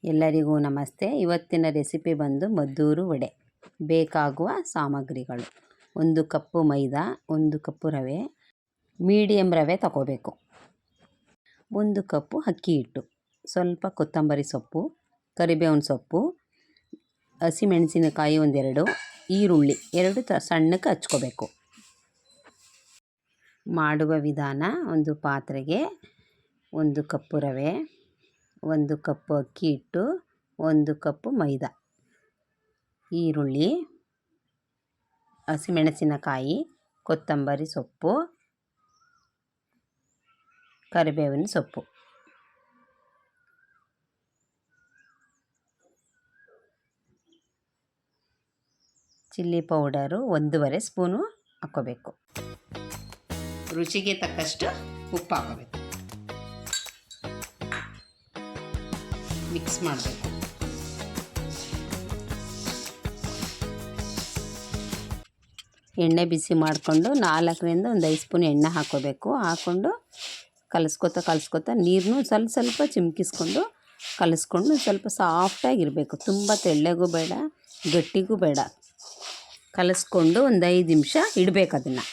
ಎಲ್ಲರಿಗೂ ನಮಸ್ತೆ. ಇವತ್ತಿನ ರೆಸಿಪಿ ಬಂದು ಮದ್ದೂರು ವಡೆ. ಬೇಕಾಗುವ ಸಾಮಗ್ರಿಗಳು: 1 ಕಪ್ಪು ಮೈದಾ, 1 ಕಪ್ಪು ರವೆ, ಮೀಡಿಯಮ್ ರವೆ ತಗೋಬೇಕು, 1 ಕಪ್ಪು ಅಕ್ಕಿ ಹಿಟ್ಟು, ಸ್ವಲ್ಪ ಕೊತ್ತಂಬರಿ ಸೊಪ್ಪು, ಕರಿಬೇವಿನ ಸೊಪ್ಪು, ಹಸಿಮೆಣಸಿನಕಾಯಿ 1-2, ಈರುಳ್ಳಿ 2 ಸಣ್ಣಕ್ಕೆ ಹಚ್ಕೋಬೇಕು. ಮಾಡುವ ವಿಧಾನ: ಒಂದು ಪಾತ್ರೆಗೆ 1 ಕಪ್ಪು ರವೆ, 1 ಕಪ್ಪು ಅಕ್ಕಿ ಹಿಟ್ಟು, 1 ಕಪ್ಪು ಮೈದಾ, ಈರುಳ್ಳಿ, ಹಸಿಮೆಣಸಿನಕಾಯಿ, ಕೊತ್ತಂಬರಿ ಸೊಪ್ಪು, ಕರಿಬೇವಿನ ಸೊಪ್ಪು, ಚಿಲ್ಲಿ ಪೌಡರು 1.5 ಸ್ಪೂನು ಹಾಕ್ಕೋಬೇಕು. ರುಚಿಗೆ ತಕ್ಕಷ್ಟು ಉಪ್ಪು ಹಾಕಬೇಕು. ಮಿಕ್ಸ್ ಮಾಡಬೇಕು. ಎಣ್ಣೆ ಬಿಸಿ ಮಾಡಿಕೊಂಡು 4ರಿಂದ 5 ಸ್ಪೂನ್ ಎಣ್ಣೆ ಹಾಕ್ಕೋಬೇಕು. ಹಾಕ್ಕೊಂಡು ಕಲಿಸ್ಕೊತಾ ನೀರನ್ನು ಸ್ವಲ್ಪ ಚಿಮ್ಕಿಸ್ಕೊಂಡು ಕಲಿಸ್ಕೊಂಡು ಸ್ವಲ್ಪ ಸಾಫ್ಟಾಗಿರಬೇಕು. ತುಂಬ ತೆಳ್ಳಗೂ ಬೇಡ, ಗಟ್ಟಿಗೂ ಬೇಡ. ಕಲಿಸ್ಕೊಂಡು ಒಂದು 5 ನಿಮಿಷ ಇಡಬೇಕು ಅದನ್ನು.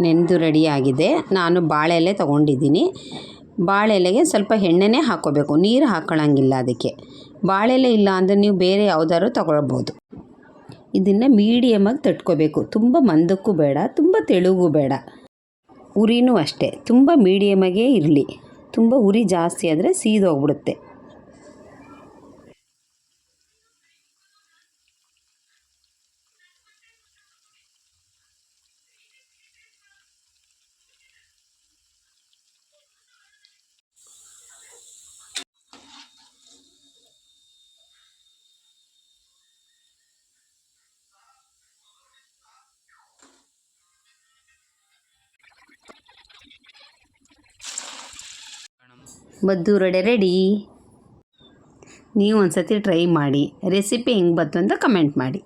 ನೆಂದು ರೆಡಿಯಾಗಿದೆ. ನಾನು ಬಾಳೆ ಎಲೆ ತೊಗೊಂಡಿದ್ದೀನಿ. ಬಾಳೆ ಎಲೆಗೆ ಸ್ವಲ್ಪ ಎಣ್ಣೆನೇ ಹಾಕ್ಕೋಬೇಕು, ನೀರು ಹಾಕ್ಕೊಳ್ಳೋಂಗಿಲ್ಲ ಅದಕ್ಕೆ. ಬಾಳೆ ಎಲೆ ಇಲ್ಲ ಅಂದರೆ ನೀವು ಬೇರೆ ಯಾವುದಾದ್ರು ತೊಗೊಳ್ಬೋದು. ಇದನ್ನು ಮೀಡಿಯಮಾಗಿ ತಟ್ಕೋಬೇಕು. ತುಂಬ ಮಂದಕ್ಕೂ ಬೇಡ, ತುಂಬ ತೆಳುಗೂ ಬೇಡ. ಉರಿನೂ ಅಷ್ಟೇ, ತುಂಬ ಮೀಡಿಯಮಾಗೇ ಇರಲಿ. ತುಂಬ ಉರಿ ಜಾಸ್ತಿ ಆದರೆ ಸೀದೋಗ್ಬಿಡುತ್ತೆ. ಮದ್ದೂರು ವಡೆ ರೆಡಿ. ನೀವು ಒಂದು ಸತಿ ಟ್ರೈ ಮಾಡಿ. ರೆಸಿಪಿ ಹೆಂಗೆ ಬಂತು ಅಂತ ಕಮೆಂಟ್ ಮಾಡಿ.